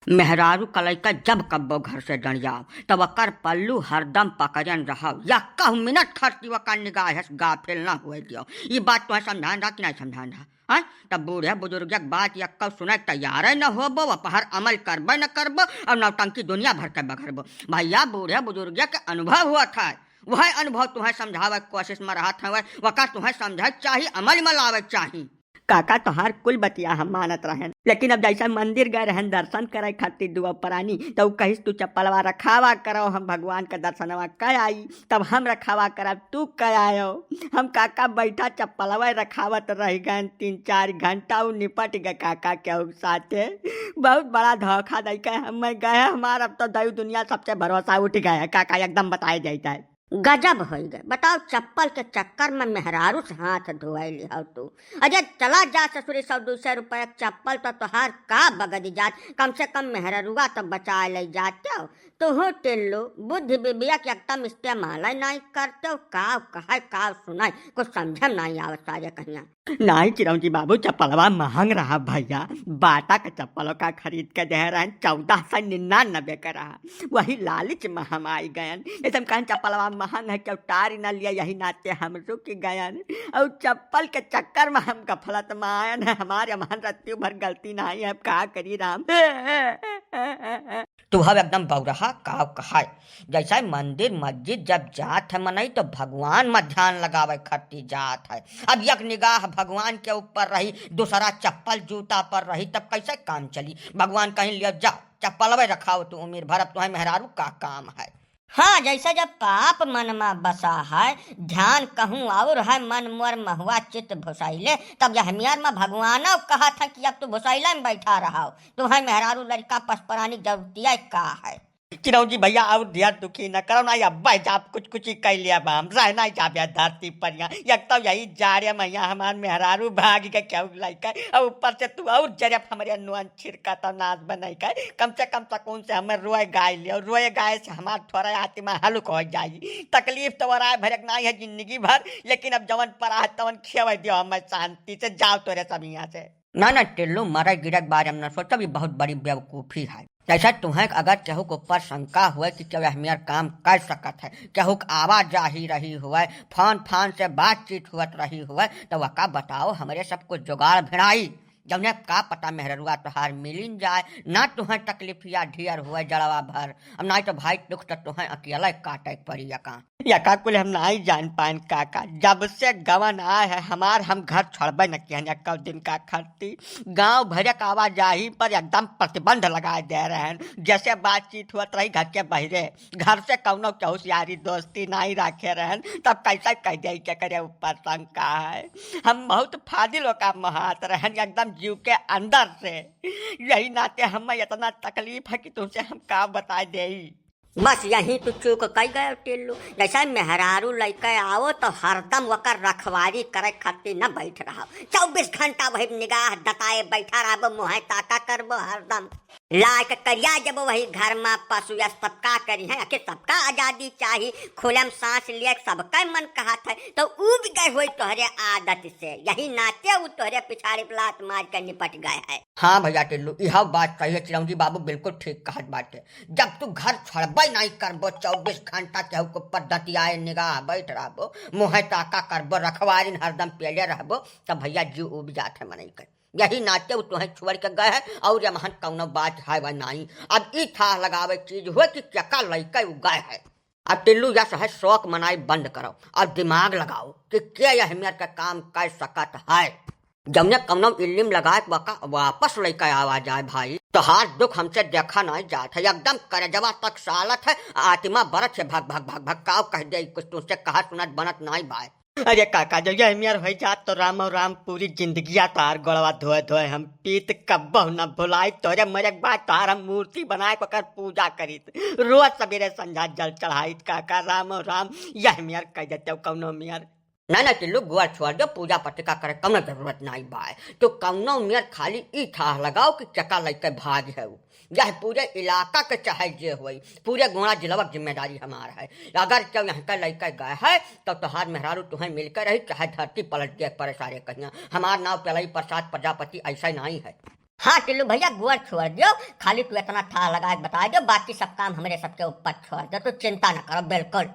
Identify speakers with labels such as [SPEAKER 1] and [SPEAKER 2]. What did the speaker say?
[SPEAKER 1] मेहरारू कलैका जब कब्बो घर से डर जाओ तब वकर पल्लू हरदम पकड़न रहो या कहू मिनट खर्ची वकर निगाह गाफिल न हुए दियो। ये बात तुम्हें समझान रहा कि नहीं समझान रहा? हाँ, तब बूढ़े बुजुर्ग बात यक्का सुने तैयार न होबो वपहर अमल करबो न करबो और नौटंकी दुनिया भर के बगरबो। भैया बूढ़े बुजुर्ग के अनुभव हुआ था, वह अनुभव तुम्हें समझावे कोशिश में रहा था, वका तुम्हें समझे चाहिए, अमल में लावे चाहिए। काका तोहार कुल बतिया हम मानत रहन, लेकिन अब जैसा मंदिर गए रहन दर्शन करे खातिर दुआ परानी तो कहिस तू चप्पलवा रखावा करो, हम भगवान का दर्शनवा कर आई, तब हम रखावा करब तू कर आयो। हम काका बैठा चप्पलवा रखावत रह गए 3-4 घंटा, वो निपट गए काका के साथे। बहुत बड़ा धोखा दे के हम गए, हमारा अब तो दयु दुनिया सबसे भरोसा उठ गया काका, एकदम बताए जाता है। गजब हो गए, बताओ चप्पल के चक्कर में मेहरारू से हाथ धोए लिया तू। अजय चला जा ससुरी 100-200 रुपये चप्पल तो तोहार का बगदी जात, कम से कम मेहरारूआ तो बचा ले जाते हो। तो हो टिल्लू बुद्धि बिबिया के एकदम इस्तेमाल नहीं करते हो, काव कहे काव सुनाई कुछ समझम नहीं आवत सारे कहिया। नहीं चिरौंजी बाबू चप्पलवा महंग रहा भैया, बाटा का चप्पलों का खरीद के दे रहे 1499 का रहा, वही लालच में हम आई गयन। एकदम कहें चप्पलवा महंग है क्यों टारी न लिया, यही नाते हम रुक गयन और चप्पल के चक्कर में हम गफलत में आयन है, हमारे मान रत्ती भर गलती नहीं है, अब कहा करी राम। तू हम एकदम बौरहा काव कहा, जैसा मंदिर मस्जिद जब जात है मनई तो भगवान में ध्यान लगावे खट्टी जात है। अब एक निगाह भगवान के ऊपर रही, दूसरा चप्पल जूता पर रही, तब कैसे काम चली? भगवान कहीं लिया जा चप्पल वे रखाओ तू उम्र भर, अब तुम्हें मेहरारू का काम है। हाँ, जैसा जब पाप मन में बसा है, ध्यान कहूँ और है मन मोर महुआ चित्त भुसाइले, तब यह हमियार में भगवान कहा था कि अब तू भुसाइला में बैठा रहा हो, तुम्हें मेहरारू लड़का पसपरानी जरूरतिया का है। चिरौजी भैया और दिया दुखी न करो ना, या भाई जाप कुछ ही कह लिया हम रहना जाबे धरती पर यहाँ, एक तो यही जाड़े मैया हमार मेहरारू भाग के क्या लाइक, और ऊपर से तू और जरब हमारे नुअन छिड़का तो नाच बनाई का, कम से कम सकून से हमें रोए गाय लियो, रोए गाय से हमार थोड़ा आत्मा हल्क हो जाएगी। तकलीफ तो वराय भरक नहीं है जिंदगी भर, लेकिन अब जवन पर तवन खेवे दियो हमें शांति से, जाओ तोरे सब यहाँ से। ना टिल्लू मरे गिरक बारे में सोचा भी बहुत बड़ी बेवकूफी है। जैसा तुम्हें अगर केहू के ऊपर शंका हुए कि क्या हमार काम कर सकत है, केहू आवाजाही रही हुए, फोन से बातचीत हुआ रही हुए, तो वह का बताओ हमारे सब कुछ जुगाड़ भिड़ाई, जौने का पता मेहरुआ तोहार मिलिन जाए, ना तुम्हें तकलीफ या ढेर हुए जड़वा भर, अब नहीं तो भाई दुख तो तुम्हें अकेला काटे पड़ी यका कुल हम नहीं जान पान काका, जब से गवन आए है हमार हम घर छोड़बे न किया, कल दिन का खर्ती गांव भर का आवाजाही पर एकदम प्रतिबंध लगा दे रहे हैं, जैसे बातचीत हुआ रही घर के बहरे, घर से कौनो केहू यारी दोस्ती नहीं रखे रहन, तब कैसे कह दे के करे ऊपर शंका है। हम बहुत फादिलों का महात रहन एकदम जीव के अंदर से, यही नाते हमें इतना तकलीफ है कि तुमसे हम का बता दे। बस यही तो चूक कह गए टिल्लू, जैसा मेहरारू लैके आओ तो हरदम वकर रखवारी करे खातिर न बैठ रहा, 24 घंटा वही निगाह दताए बैठा रहा, मुँह ताका करबो हरदम लायक करिया, जब वही घर में पशु या सबका करी है, आखिर सबका आजादी चाहिए, खुलम सांस लिए सबका मन कहा था, तो उब गए हुए तोहरे आदत से, यही नाते वो तोहरे पिछाड़ी लात मार कर निपट गए है। हाँ भैया टिल्लू यह बात सही है, चिरौंजी बाबू बिल्कुल ठीक कहत बात है, जब तू घर छोड़बे नहीं करबो 24 घंटा केहू के ऊपर दतियाए निगाह बैठ रहबो, मुँह ताका करबो, रखवारी हरदम पेले रहबो, तब भैया जीव उब जात है मनई कर, यही नाते वो तुम्हें छोड़ के गए है, और ये महन कौनो बात है वह नहीं। अब ई था लगावे चीज हुए कि चका लैके उगाए है। अब टिल्लू जैसा है शौक मनाई बंद करो और दिमाग लगाओ कि क्या यह मेरे का काम कर सकत है, जमने कौनो इल्म लगाए वापस लेके आवा जाए भाई, तो हार दुख हमसे देखा नहीं जात है, एकदम करजवा तक सालत है, आत्मा बरत से भग भग भग भग काव कह दे, कुछ तुमसे कहा सुनत बनत नहीं भाई। अरे काका जब यह हो जात तो राम और राम पूरी जिंदगी तार गोड़वा धोए धोए हम पीत कब्बो न भुलाई, तोरे मरे बाद तार हम मूर्ति बनाए कर पूजा करीत, रोज सवेरे संझा जल चढ़ाइत काका, राम और राम यह मेयर कह देते कौनो मेयर ना टिल्लू गुआ छोड़ दो, पूजा पटिका करे कौनो जरूरत नहीं बाय, तो कौनो मेयर खाली ई था लगाओ कि चका लेके भाग है, यह पूरे इलाका के चाहे जे हुई, पूरे गुणा जिलवक जिम्मेदारी हमारा है, अगर क्यों यहाँ का लेकर गए है तो तोहार मेहरारू तुम्हें मिलकर रही, चाहे धरती पलट के परे सारे कहिया, हमार नाव पेलई प्रसाद प्रजापति ऐसा नहीं है। हाँ टिल्लू भैया गुड़ छोड़ दियो, खाली तू इतना था लगा के बता दियो, बाकी सब काम हमारे सबके ऊपर छोड़ दो, तू चिंता न करो बिल्कुल।